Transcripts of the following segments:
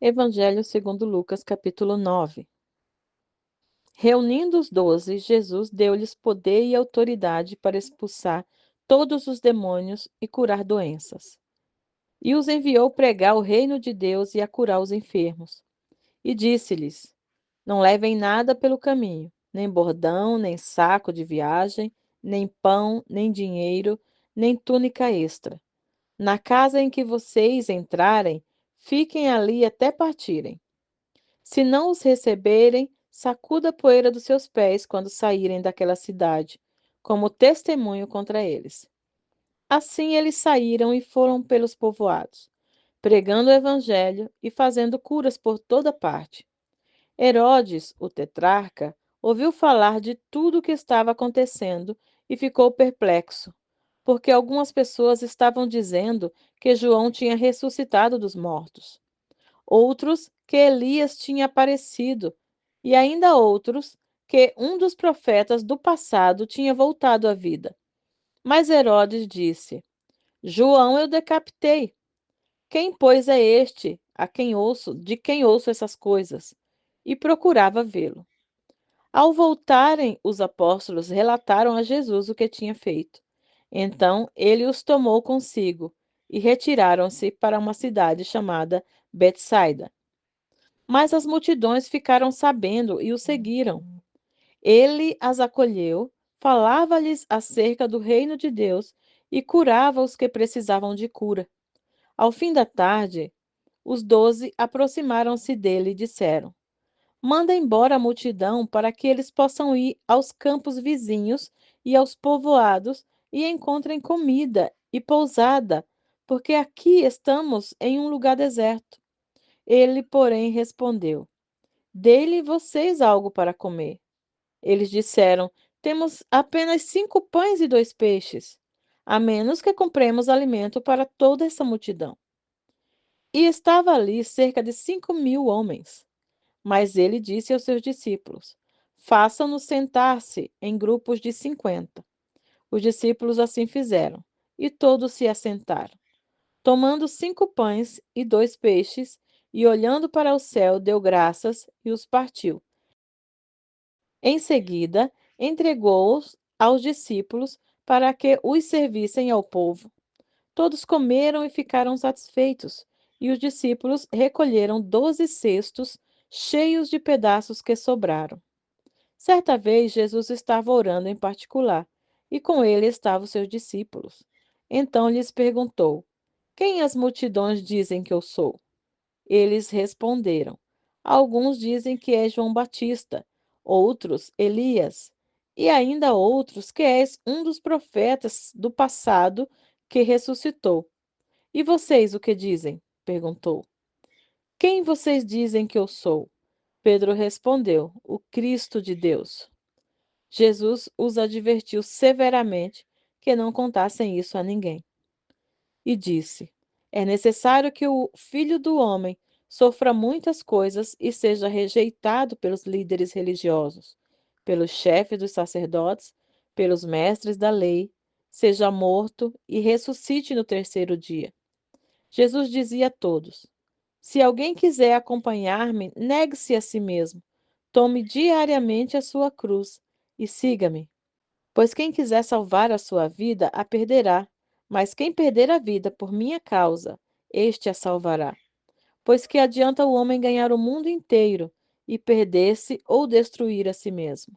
Evangelho segundo Lucas, capítulo 9. Reunindo os 12, Jesus deu-lhes poder e autoridade para expulsar todos os demônios e curar doenças. E os enviou pregar o reino de Deus e a curar os enfermos. E disse-lhes: Não levem nada pelo caminho, nem bordão, nem saco de viagem, nem pão, nem dinheiro, nem túnica extra. Na casa em que vocês entrarem, fiquem ali até partirem. Se não os receberem, sacuda a poeira dos seus pés quando saírem daquela cidade, como testemunho contra eles. Assim eles saíram e foram pelos povoados, pregando o evangelho e fazendo curas por toda parte. Herodes, o tetrarca, ouviu falar de tudo o que estava acontecendo e ficou perplexo, porque algumas pessoas estavam dizendo que João tinha ressuscitado dos mortos, outros que Elias tinha aparecido, e ainda outros que um dos profetas do passado tinha voltado à vida. Mas Herodes disse: João eu decapitei. Quem, pois, é este de quem ouço essas coisas? E procurava vê-lo. Ao voltarem, os apóstolos relataram a Jesus o que tinha feito. Então ele os tomou consigo e retiraram-se para uma cidade chamada Betsaida. Mas as multidões ficaram sabendo e o seguiram. Ele as acolheu, falava-lhes acerca do reino de Deus e curava os que precisavam de cura. Ao fim da tarde, os 12 aproximaram-se dele e disseram: Manda embora a multidão para que eles possam ir aos campos vizinhos e aos povoados e encontrem comida e pousada, porque aqui estamos em um lugar deserto. Ele, porém, respondeu: Dê-lhe vocês algo para comer. Eles disseram: Temos apenas 5 pães e 2 peixes, a menos que compremos alimento para toda essa multidão. E estava ali cerca de 5.000 homens. Mas ele disse aos seus discípulos: Façam-nos sentar-se em grupos de 50. Os discípulos assim fizeram, e todos se assentaram. Tomando 5 pães e 2 peixes, e olhando para o céu, deu graças e os partiu. Em seguida, entregou-os aos discípulos para que os servissem ao povo. Todos comeram e ficaram satisfeitos, e os discípulos recolheram 12 cestos cheios de pedaços que sobraram. Certa vez, Jesus estava orando em particular, e com ele estavam seus discípulos. Então lhes perguntou: Quem as multidões dizem que eu sou? Eles responderam: Alguns dizem que és João Batista, outros Elias, e ainda outros que és um dos profetas do passado que ressuscitou. E vocês o que dizem? Perguntou. Quem vocês dizem que eu sou? Pedro respondeu: O Cristo de Deus. Jesus os advertiu severamente que não contassem isso a ninguém. E disse: É necessário que o Filho do Homem sofra muitas coisas e seja rejeitado pelos líderes religiosos, pelos chefes dos sacerdotes, pelos mestres da lei, seja morto e ressuscite no terceiro dia. Jesus dizia a todos: Se alguém quiser acompanhar-me, negue-se a si mesmo, tome diariamente a sua cruz e siga-me. Pois quem quiser salvar a sua vida, a perderá, mas quem perder a vida por minha causa, este a salvará. Pois que adianta o homem ganhar o mundo inteiro e perder-se ou destruir a si mesmo?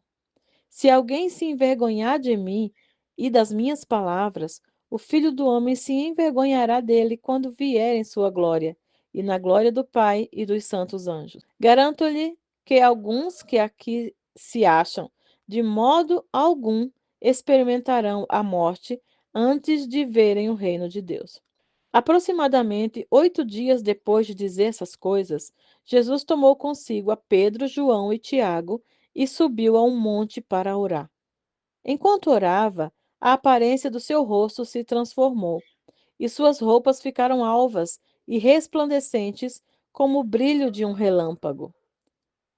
Se alguém se envergonhar de mim e das minhas palavras, o Filho do homem se envergonhará dele quando vier em sua glória, e na glória do Pai e dos santos anjos. Garanto-lhe que alguns que aqui se acham, de modo algum, experimentarão a morte antes de verem o reino de Deus. Aproximadamente 8 dias depois de dizer essas coisas, Jesus tomou consigo a Pedro, João e Tiago e subiu a um monte para orar. Enquanto orava, a aparência do seu rosto se transformou, e suas roupas ficaram alvas e resplandecentes como o brilho de um relâmpago.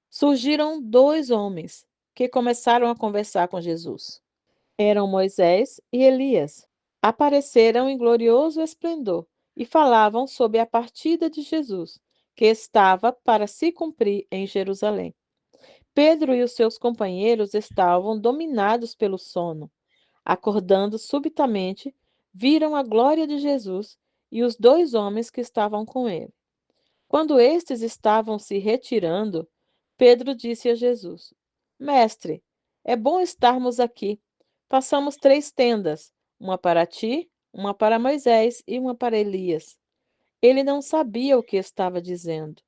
Surgiram 2 homens que começaram a conversar com Jesus. Eram Moisés e Elias. Apareceram em glorioso esplendor e falavam sobre a partida de Jesus, que estava para se cumprir em Jerusalém. Pedro e os seus companheiros estavam dominados pelo sono. Acordando subitamente, viram a glória de Jesus e os dois homens que estavam com ele. Quando estes estavam se retirando, Pedro disse a Jesus: Mestre, é bom estarmos aqui. Façamos 3 tendas, uma para ti, uma para Moisés e uma para Elias. Ele não sabia o que estava dizendo.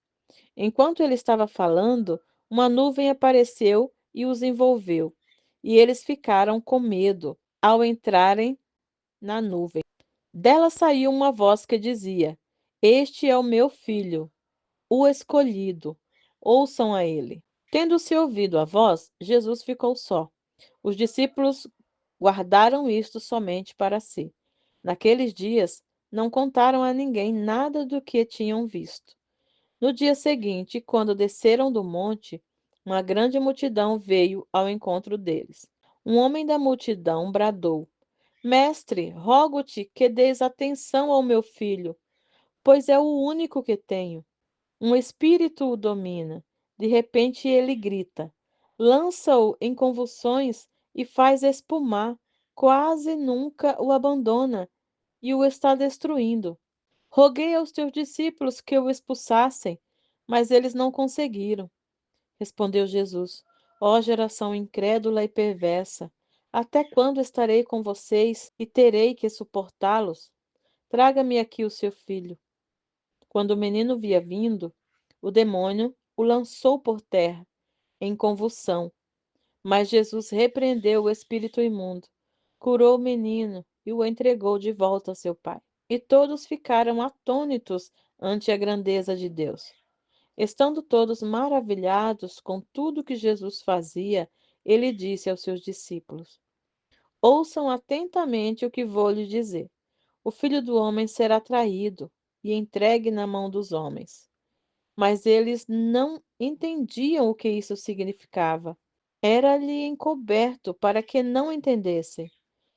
Enquanto ele estava falando, uma nuvem apareceu e os envolveu, e eles ficaram com medo ao entrarem na nuvem. Dela saiu uma voz que dizia: Este é o meu filho, o escolhido. Ouçam a ele. Tendo-se ouvido a voz, Jesus ficou só. Os discípulos guardaram isto somente para si. Naqueles dias, não contaram a ninguém nada do que tinham visto. No dia seguinte, quando desceram do monte, uma grande multidão veio ao encontro deles. Um homem da multidão bradou: Mestre, rogo-te que dês atenção ao meu filho, pois é o único que tenho. Um espírito o domina. De repente ele grita, lança-o em convulsões e faz espumar. Quase nunca o abandona e o está destruindo. Roguei aos teus discípulos que o expulsassem, mas eles não conseguiram. Respondeu Jesus: Ó geração incrédula e perversa, até quando estarei com vocês e terei que suportá-los? Traga-me aqui o seu filho. Quando o menino via vindo, o demônio o lançou por terra, em convulsão. Mas Jesus repreendeu o espírito imundo, curou o menino e o entregou de volta a seu pai. E todos ficaram atônitos ante a grandeza de Deus. Estando todos maravilhados com tudo que Jesus fazia, ele disse aos seus discípulos: Ouçam atentamente o que vou lhe dizer. O Filho do Homem será traído e entregue na mão dos homens. Mas eles não entendiam o que isso significava. Era-lhe encoberto para que não entendessem,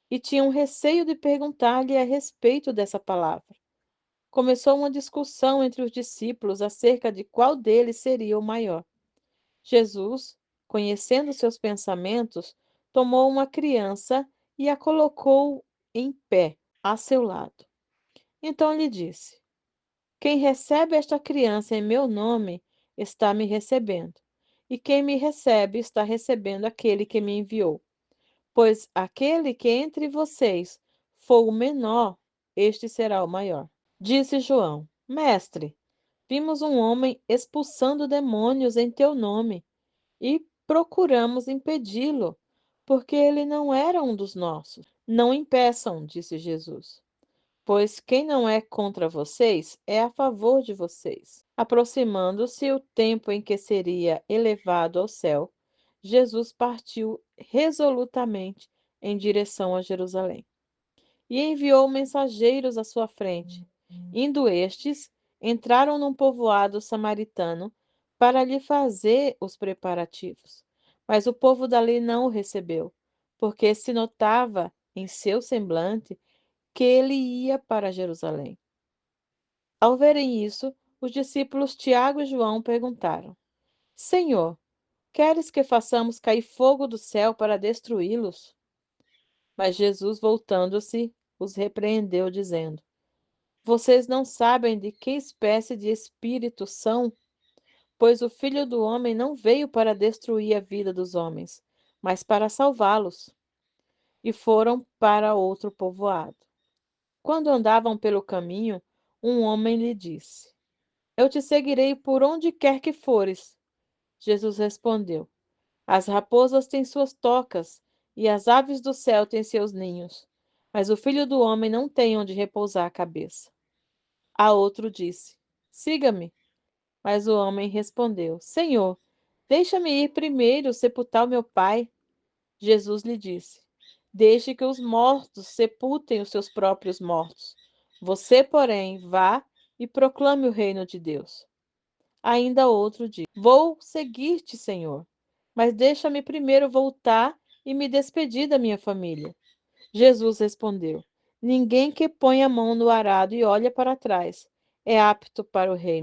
e tinham receio de perguntar-lhe a respeito dessa palavra. Começou uma discussão entre os discípulos acerca de qual deles seria o maior. Jesus, conhecendo seus pensamentos, tomou uma criança e a colocou em pé a seu lado. Então lhe disse: Quem recebe esta criança em meu nome está me recebendo, e quem me recebe está recebendo aquele que me enviou. Pois aquele que entre vocês for o menor, este será o maior. Disse João: Mestre, vimos um homem expulsando demônios em teu nome e procuramos impedi-lo, porque ele não era um dos nossos. Não impeçam, disse Jesus, pois quem não é contra vocês é a favor de vocês. Aproximando-se o tempo em que seria elevado ao céu, Jesus partiu resolutamente em direção a Jerusalém e enviou mensageiros à sua frente. Indo estes, entraram num povoado samaritano para lhe fazer os preparativos. Mas o povo dali não o recebeu, porque se notava em seu semblante que ele ia para Jerusalém. Ao verem isso, os discípulos Tiago e João perguntaram: Senhor, queres que façamos cair fogo do céu para destruí-los? Mas Jesus, voltando-se, os repreendeu, dizendo: Vocês não sabem de que espécie de espírito são? Pois o Filho do Homem não veio para destruir a vida dos homens, mas para salvá-los. E foram para outro povoado. Quando andavam pelo caminho, um homem lhe disse: Eu te seguirei por onde quer que fores. Jesus respondeu: As raposas têm suas tocas, e as aves do céu têm seus ninhos, mas o Filho do Homem não tem onde repousar a cabeça. A outro disse: Siga-me. Mas o homem respondeu: Senhor, deixa-me ir primeiro sepultar o meu pai. Jesus lhe disse: Deixe que os mortos sepultem os seus próprios mortos. Você, porém, vá e proclame o reino de Deus. Ainda outro disse: Vou seguir-te, Senhor, mas deixa-me primeiro voltar e me despedir da minha família. Jesus respondeu: Ninguém que põe a mão no arado e olha para trás é apto para o reino